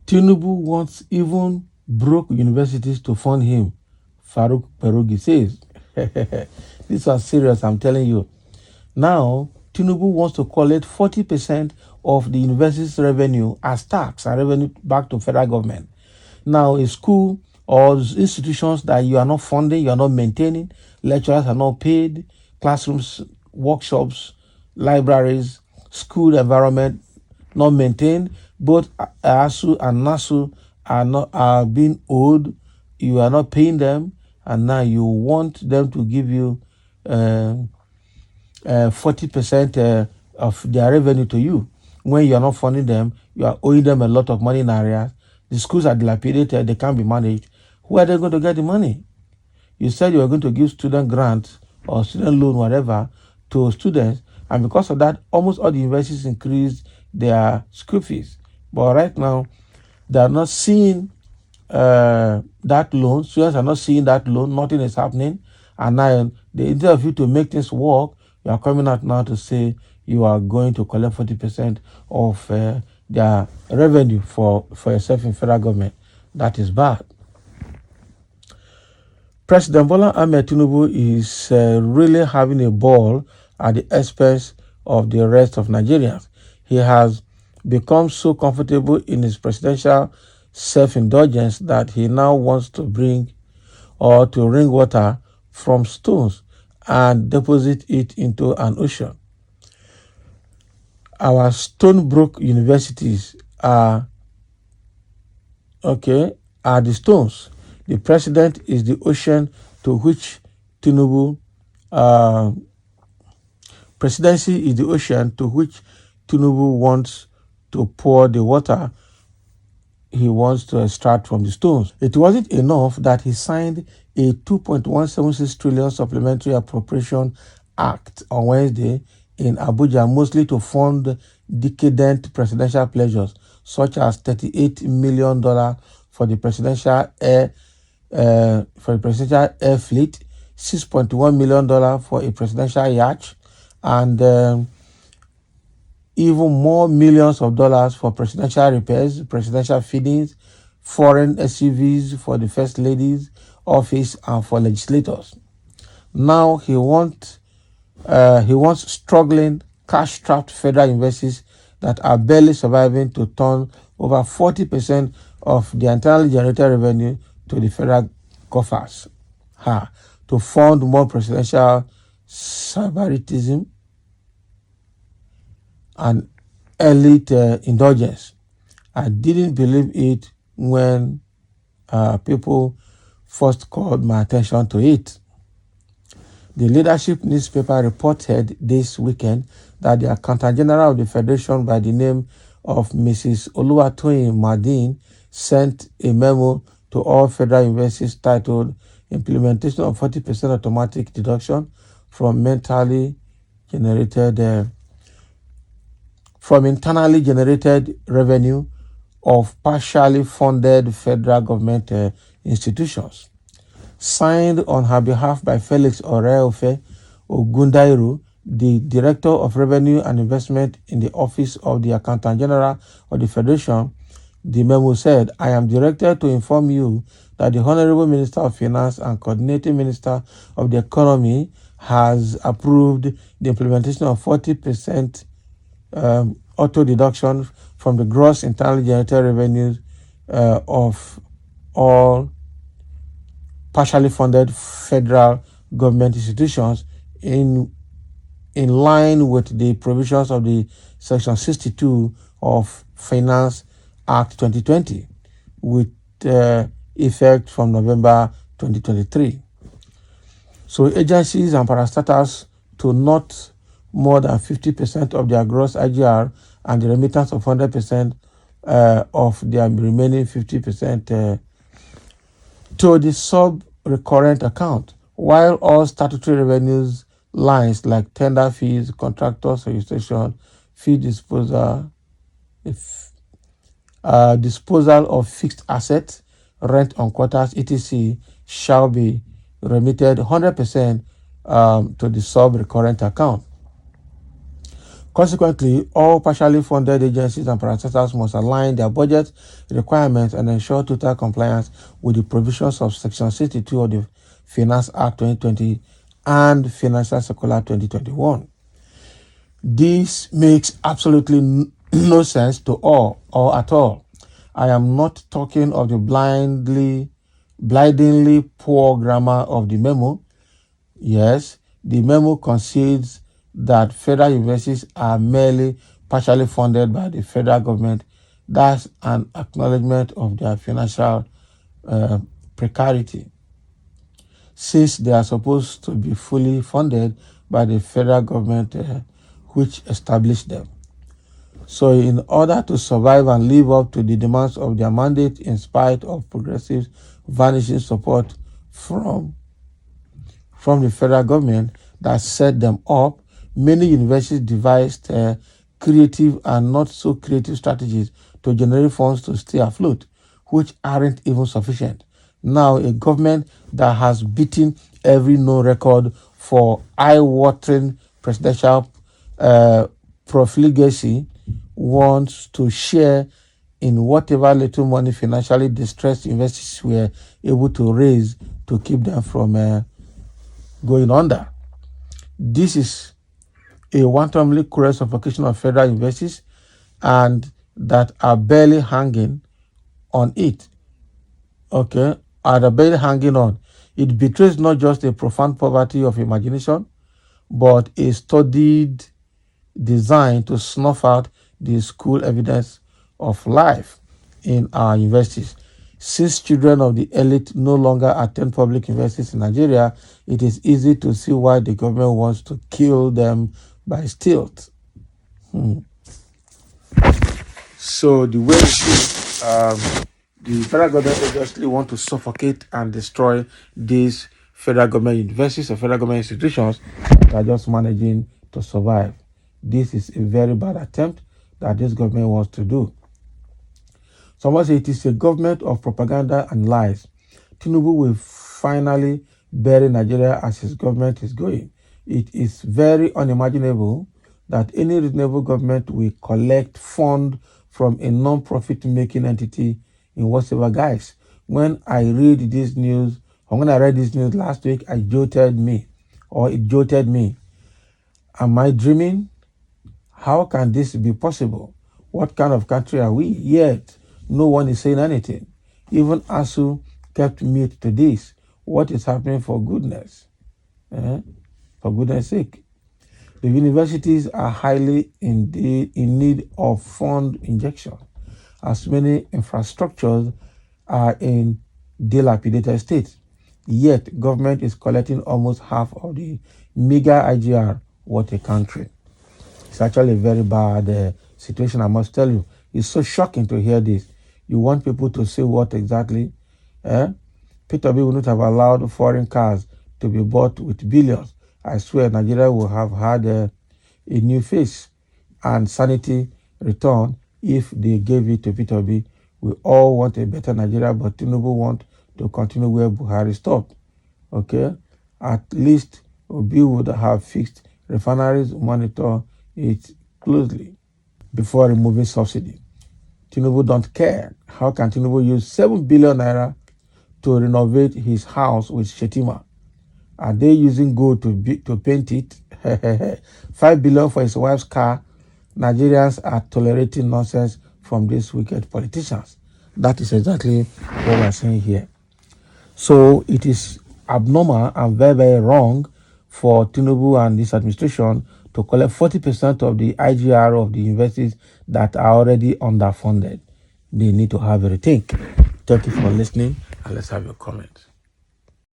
Tinubu wants even broke universities to fund him, Farooq Kperogi says. This was serious, I'm telling you. Now, Tinubu wants to collect 40% of the university's revenue as tax and revenue back to federal government. Now, a school or institutions that you are not funding, you are not maintaining, lecturers are not paid, classrooms, workshops, libraries, school environment not maintained, both ASU and NASU are being owed. You are not paying them, and now you want them to give you 40% of their revenue to you. When you are not funding them, you are owing them a lot of money in areas. The schools are dilapidated, they can't be managed. Who are they going to get the money? You said you were going to give student grants or student loan, whatever, to students, and because of that, almost all the universities increased their school fees. But right now, they are not seeing that loan. Students are not seeing that loan. Nothing is happening. And now, instead of you to make things work, you are coming out now to say you are going to collect 40% of their revenue for yourself in federal government. That is bad. President Bola Ahmed Tinubu is really having a ball at the expense of the rest of Nigerians. He has become so comfortable in his presidential self-indulgence that he now wants to bring or to wring water from stones and deposit it into an ocean. Our stone-broke universities are the stones. The president is the ocean to which Tinubu, presidency is the ocean to which Tinubu wants to pour the water he wants to extract from the stones. It wasn't enough that he signed a 2.176 trillion supplementary appropriation act on Wednesday in Abuja, mostly to fund decadent presidential pleasures, such as $38 million for the presidential air fleet, $6.1 million for a presidential yacht, and even more millions of dollars for presidential repairs, presidential feedings, foreign SUVs for the first lady's office and for legislators. Now he wants struggling, cash-strapped federal universities that are barely surviving to turn over 40% of the internally generated revenue to the federal coffers, to fund more presidential favoritism and elite indulgence. I didn't believe it when people first called my attention to it. The leadership newspaper reported this weekend that the Accountant General of the Federation by the name of Mrs. Oluwatoyin Madin sent a memo to all federal universities titled Implementation of 40% Automatic Deduction from internally generated revenue of partially funded federal government institutions. Signed on her behalf by Felix Oreofe Ogundairu, the Director of Revenue and Investment in the Office of the Accountant General of the Federation. The memo said, I am directed to inform you that the Honorable Minister of Finance and Coordinating Minister of the Economy has approved the implementation of 40% auto deduction from the gross internally generated revenues of all partially funded federal government institutions in line with the provisions of the Section 62 of Finance Act 2020 with effect from November 2023. So agencies and parastatals to not more than 50% of their gross IGR and the remittance of 100% of their remaining 50% to the sub-recurrent account, while all statutory revenues lines like tender fees, contractors registration, fee disposal, disposal of fixed assets, rent on quarters, etc., shall be remitted 100% to the sub-recurrent account. Consequently, all partially funded agencies and parastatals must align their budget requirements and ensure total compliance with the provisions of Section 62 of the Finance Act 2020 and Financial Circular 2021. This makes absolutely no sense to all or at all. I am not talking of the blindingly poor grammar of the memo. Yes, the memo concedes that federal universities are merely partially funded by the federal government. That's an acknowledgement of their financial precarity, since they are supposed to be fully funded by the federal government which established them. So in order to survive and live up to the demands of their mandate in spite of progressive vanishing support from the federal government that set them up, many universities devised creative and not so creative strategies to generate funds to stay afloat, which aren't even sufficient. Now, a government that has beaten every known record for eye-watering presidential profligacy wants to share in whatever little money financially distressed investors were able to raise to keep them from going under. This is a wantonly cruel suffocation of federal investors and that are barely hanging on it. Okay, are barely hanging on. It betrays not just a profound poverty of imagination, but a studied design to snuff out the school evidence of life in our universities. Since children of the elite no longer attend public universities in Nigeria, it is easy to see why the government wants to kill them by stealth. So the way it is, the federal government obviously want to suffocate and destroy these federal government universities or federal government institutions that are just managing to survive. This is a very bad attempt that this government wants to do. Someone say it is a government of propaganda and lies. Tinubu will finally bury Nigeria as his government is going. It is very unimaginable that any reasonable government will collect funds from a non-profit making entity in whatever guise. When I read this news, or when I read this news last week, it jolted me. Am I dreaming? How can this be possible? What kind of country are we? Yet, no one is saying anything. Even ASU kept mute to this. What is happening for goodness? For goodness sake. The universities are highly in need of fund injection, as many infrastructures are in dilapidated state. Yet, government is collecting almost half of the meager IGR. What a country. It's actually a very bad situation, I must tell you. It's so shocking to hear this. You want people to say what exactly? Peter B. would not have allowed foreign cars to be bought with billions. I swear Nigeria will have had a new face and sanity return if they gave it to Peter B. We all want a better Nigeria, but Tinubu want to continue where Buhari stopped. Okay? At least Obi would have fixed refineries, monitor it closely before removing subsidy. Tinubu don't care. How can Tinubu use 7 billion naira to renovate his house with Shetima? Are they using gold to paint it? 5 billion for his wife's car. Nigerians are tolerating nonsense from these wicked politicians. That is exactly what we're saying here. So it is abnormal and very, very wrong for Tinubu and this administration to collect 40% of the IGR of the universities that are already underfunded. They need to have a rethink. Thank you for listening, and let's have your comments.